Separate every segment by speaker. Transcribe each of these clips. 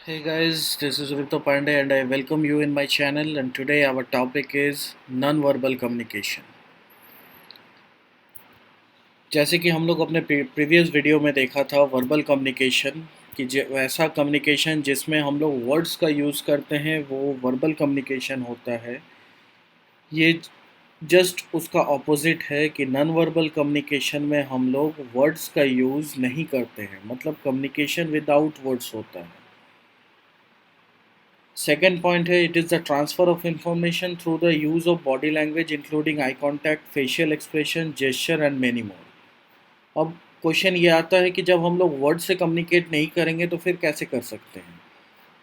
Speaker 1: Hey guys, this is Rito Pandey and I welcome you in my channel, and today our topic is non-verbal communication। जैसे कि हम लोग अपने previous video में देखा था वर्बल कम्युनिकेशन कि वैसा कम्युनिकेशन जिसमें हम लोग वर्ड्स का यूज़ करते हैं वो वर्बल कम्युनिकेशन होता है। ये जस्ट उसका ऑपोजिट है कि नॉन वर्बल कम्युनिकेशन में हम लोग वर्ड्स का यूज़ नहीं करते हैं, मतलब कम्युनिकेशन विदाउट वर्ड्स होता है। सेकेंड पॉइंट है, it is the transfer of information through the use of body language including eye contact, facial expression, gesture and many more. अब क्वेश्चन ये आता है कि जब हम लोग वर्ड से कम्युनिकेट नहीं करेंगे तो फिर कैसे कर सकते हैं।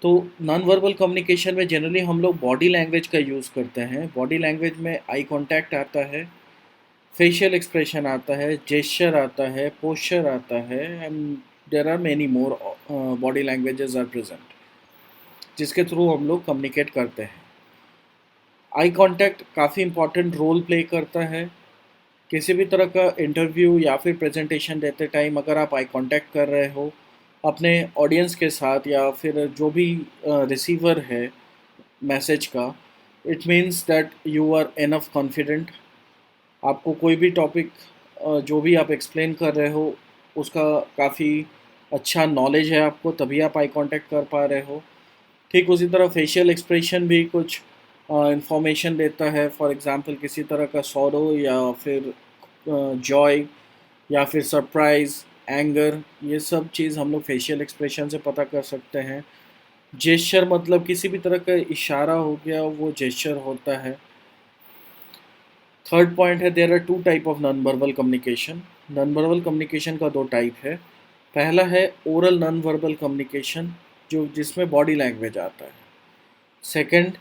Speaker 1: तो नॉन वर्बल कम्युनिकेशन में जनरली हम लोग बॉडी लैंग्वेज का यूज़ करते हैं। बॉडी लैंग्वेज में आई कॉन्टैक्ट आता है, फेशियल एक्सप्रेशन आता है, जेस्चर आता है, पोस्चर आता है, and there are many more body languages are present जिसके थ्रू हम लोग कम्युनिकेट करते हैं। आई कांटेक्ट काफ़ी इम्पॉर्टेंट रोल प्ले करता है। किसी भी तरह का इंटरव्यू या फिर प्रेजेंटेशन देते टाइम अगर आप आई कांटेक्ट कर रहे हो अपने ऑडियंस के साथ या फिर जो भी रिसीवर है मैसेज का, it means that you are enough confident. आपको कोई भी टॉपिक जो भी आप एक्सप्लेन कर रहे हो उसका काफ़ी अच्छा नॉलेज है आपको, तभी आप आई कांटेक्ट कर पा रहे हो। ठीक उसी तरह फेशियल एक्सप्रेशन भी कुछ इंफॉर्मेशन देता है। फॉर एग्ज़ाम्पल किसी तरह का सॉरो या फिर जॉय या फिर सरप्राइज़, एंगर, ये सब चीज़ हम लोग फेशियल एक्सप्रेशन से पता कर सकते हैं। जेस्चर मतलब किसी भी तरह का इशारा हो गया, वो जेस्चर होता है। थर्ड पॉइंट है, there are two type of non verbal communication. Non verbal communication का दो टाइप है। पहला है ओरल नॉन वर्बल कम्युनिकेशन, जो जिसमें बॉडी लैंग्वेज आता है। Second,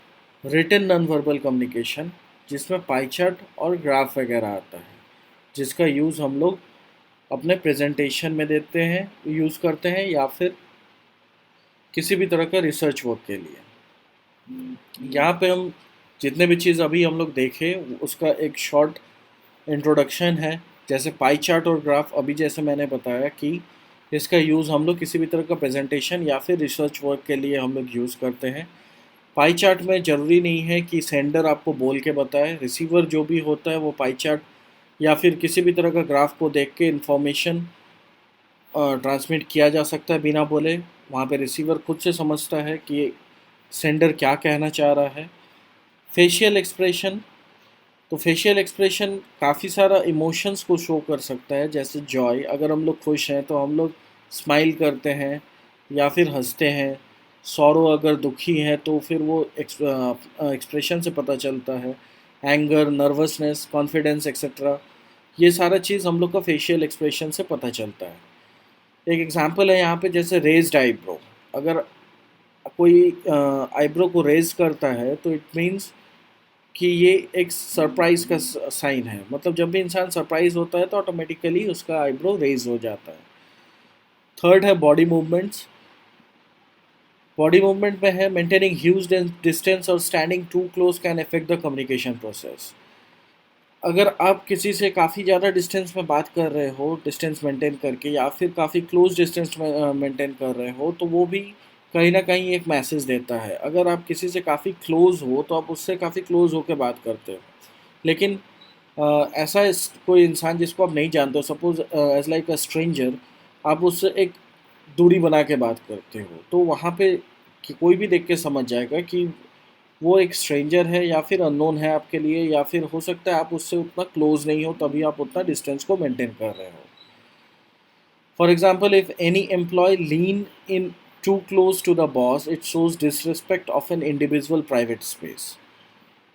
Speaker 1: written non verbal communication, जिसमें पाई चार्ट और ग्राफ वगैरह आता है, जिसका यूज़ हम लोग अपने प्रेजेंटेशन में देते हैं, यूज़ करते हैं या फिर किसी भी तरह का रिसर्च वर्क के लिए। यहाँ पे हम जितने भी चीज़ अभी हम लोग देखें उसका एक शॉर्ट इंट्रोडक्शन है। जैसे पाई चार्ट और ग्राफ, अभी जैसे मैंने बताया कि इसका यूज़ हम लोग किसी भी तरह का प्रेजेंटेशन या फिर रिसर्च वर्क के लिए हम लोग यूज़ करते हैं। पाई चार्ट में ज़रूरी नहीं है कि सेंडर आपको बोल के बताए, रिसीवर जो भी होता है वो पाई चार्ट या फिर किसी भी तरह का ग्राफ को देख के इन्फॉर्मेशन ट्रांसमिट किया जा सकता है बिना बोले। वहाँ पे रिसीवर खुद से समझता है कि सेंडर क्या कहना चाह रहा है। फेशियल एक्सप्रेशन, तो फेशियल एक्सप्रेशन काफ़ी सारा इमोशंस को शो कर सकता है। जैसे जॉय, अगर हम लोग खुश हैं तो हम लोग स्माइल करते हैं या फिर हंसते हैं। सॉरो, अगर दुखी है तो फिर वो एक्सप्रेशन से पता चलता है। एंगर, नर्वसनेस, कॉन्फिडेंस एक्सेट्रा, ये सारा चीज़ हम लोग का फेशियल एक्सप्रेशन से पता चलता है। एक एग्जांपल है यहाँ पे, जैसे रेज्ड आईब्रो। अगर कोई आईब्रो को रेज करता है तो इट मीन्स कि ये एक सरप्राइज़ का साइन है। मतलब जब भी इंसान सरप्राइज होता है तो ऑटोमेटिकली उसका आईब्रो रेज हो जाता है। थर्ड है बॉडी मूवमेंट्स। बॉडी मूवमेंट में है, मेंटेनिंग ह्यूज डिस्टेंस और standing too close can affect the communication process. अगर आप किसी से काफ़ी ज़्यादा डिस्टेंस में बात कर रहे हो, डिस्टेंस मेंटेन करके, या फिर काफ़ी क्लोज डिस्टेंस में मेंटेन कर रहे हो, तो वो भी कहीं ना कहीं एक मैसेज देता है। अगर आप किसी से काफ़ी क्लोज हो तो आप उससे काफ़ी क्लोज होकर बात करते हो, लेकिन ऐसा कोई इंसान जिसको आप नहीं जानते हो, suppose as like a stranger, आप उससे एक दूरी बना के बात करते हो, तो वहाँ पे कि कोई भी देख के समझ जाएगा कि वो एक स्ट्रेंजर है या फिर अननोन है आपके लिए, या फिर हो सकता है आप उससे उतना क्लोज नहीं हो तभी आप उतना डिस्टेंस को मेंटेन कर रहे हो। For example, if any employee lean in too close to the boss, it shows disrespect of an individual private space.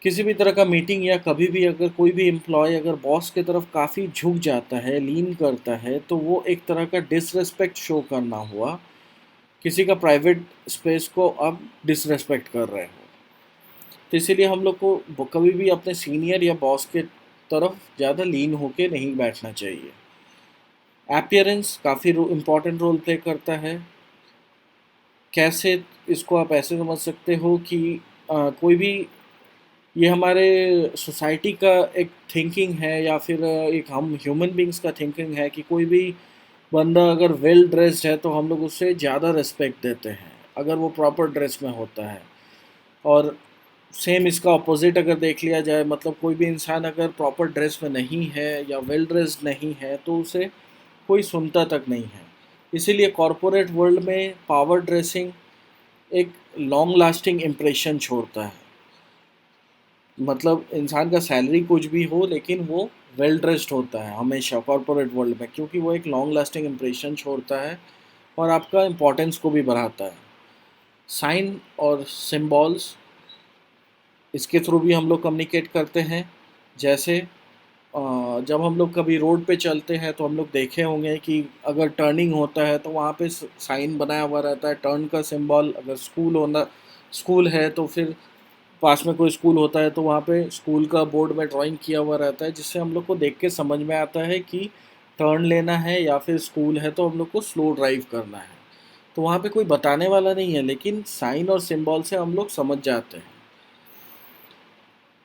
Speaker 1: किसी भी तरह का मीटिंग या कभी भी अगर कोई भी एम्प्लॉय अगर बॉस की तरफ काफ़ी झुक जाता है, लीन करता है, तो वो एक तरह का डिसरिस्पेक्ट शो करना हुआ। किसी का प्राइवेट स्पेस को आप डिसरिस्पेक्ट कर रहे हो। तो इसीलिए हम लोग को कभी भी अपने सीनियर या बॉस के तरफ ज़्यादा लीन होके नहीं बैठना चाहिए। अपीयरेंस काफ़ी इम्पॉर्टेंट रोल प्ले करता है। कैसे, इसको आप ऐसे समझ सकते हो कि कोई भी, ये हमारे सोसाइटी का एक थिंकिंग है या फिर एक हम ह्यूमन बींग्स का थिंकिंग है कि कोई भी बंदा अगर वेल ड्रेस्ड है तो हम लोग उससे ज़्यादा रिस्पेक्ट देते हैं। अगर वो प्रॉपर ड्रेस में होता है। और सेम इसका अपोजिट अगर देख लिया जाए, मतलब कोई भी इंसान अगर प्रॉपर ड्रेस में नहीं है या वेल ड्रेस्ड नहीं है तो उसे कोई सुनता तक नहीं है। इसीलिए कॉरपोरेट वर्ल्ड में पावर ड्रेसिंग एक लॉन्ग लास्टिंग इम्प्रेशन छोड़ता है। मतलब इंसान का सैलरी कुछ भी हो लेकिन वो वेल ड्रेस्ड होता है हमेशा कॉरपोरेट वर्ल्ड में, क्योंकि वो एक लॉन्ग लास्टिंग इम्प्रेशन छोड़ता है और आपका इम्पोर्टेंस को भी बढ़ाता है। साइन और सिम्बॉल्स, इसके थ्रू भी हम लोग कम्युनिकेट करते हैं। जैसे जब हम लोग कभी रोड पे चलते हैं तो हम लोग देखे होंगे कि अगर टर्निंग होता है तो वहाँ पे साइन बनाया हुआ रहता है टर्न का सिंबल। अगर स्कूल है तो फिर पास में कोई स्कूल होता है तो वहाँ पे स्कूल का बोर्ड में ड्राइंग किया हुआ रहता है, जिससे हम लोग को देख के समझ में आता है कि टर्न लेना है या फिर स्कूल है तो हम लोग को स्लो ड्राइव करना है। तो वहाँ पे कोई बताने वाला नहीं है, लेकिन साइन और सिंबल से हम लोग समझ जाते हैं।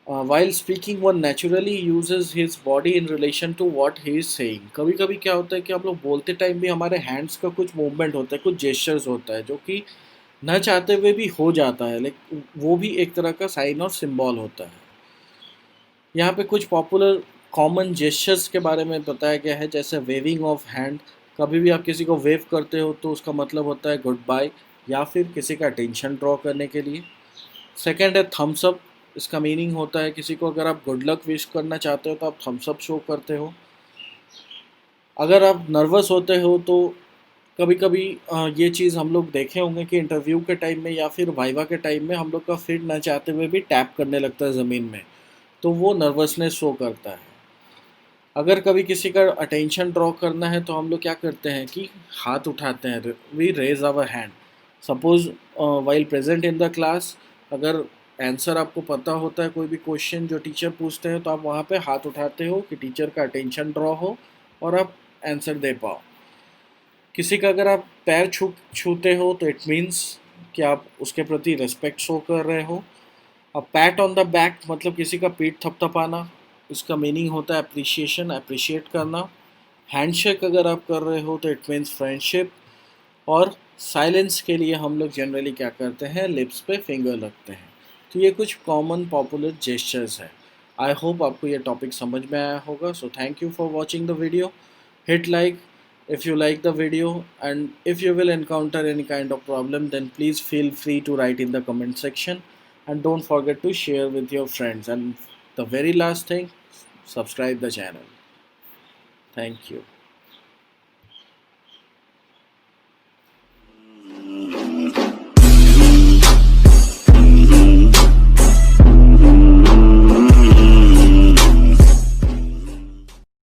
Speaker 1: While speaking, one naturally uses his body in relation to what he is saying. कभी कभी क्या होता है कि हम लोग बोलते टाइम भी हमारे हैंड्स का कुछ मूवमेंट होता है, कुछ जेस्चर्स होता है जो कि न चाहते हुए भी हो जाता है, लेकिन वो भी एक तरह का साइन और सिंबल होता है। यहाँ पे कुछ पॉपुलर कॉमन जेस्चर्स के बारे में बताया गया है, जैसे वेविंग ऑफ हैंड। कभी भी आप किसी को वेव करते हो तो उसका मतलब होता है गुड बाय या फिर किसी का अटेंशन ड्रॉ करने के लिए। सेकेंड है थम्स अप। इसका मीनिंग होता है किसी को अगर आप गुड लक विश करना चाहते हो तो आप थम्स अप शो करते हो। अगर आप नर्वस होते हो तो कभी कभी ये चीज़ हम लोग देखे होंगे कि इंटरव्यू के टाइम में या फिर वाइवा के टाइम में हम लोग का फिट ना चाहते हुए भी टैप करने लगता है ज़मीन में, तो वो नर्वसनेस शो करता है। अगर कभी किसी का अटेंशन ड्रॉ करना है तो हम लोग क्या करते हैं कि हाथ उठाते हैं, we raise our hand. Suppose while present in the class, अगर आंसर आपको पता होता है कोई भी क्वेश्चन जो टीचर पूछते हैं तो आप वहाँ पे हाथ उठाते हो कि टीचर का अटेंशन ड्रॉ हो और आप आंसर दे पाओ। किसी का अगर आप पैर छूते हो तो इट मीन्स कि आप उसके प्रति रिस्पेक्ट शो कर रहे हो। अब पैट ऑन द बैक मतलब किसी का पीठ थपथपाना, इसका मीनिंग होता है अप्रिशिएशन, अप्रिशिएट करना। हैंडशेक अगर आप कर रहे हो तो इट मीन्स फ्रेंडशिप। और साइलेंस के लिए हम लोग जनरली क्या करते हैं, लिप्स पे फिंगर रखते हैं। तो ये कुछ कॉमन पॉपुलर जेस्चर्स है। आई होप आपको ये टॉपिक समझ में आया होगा। So thank you for watching the video. Hit like if you like the video, and if you will encounter any kind of problem then please feel free to write in the comment section, and don't forget to share with your friends. And the very last thing, subscribe the channel. Thank you.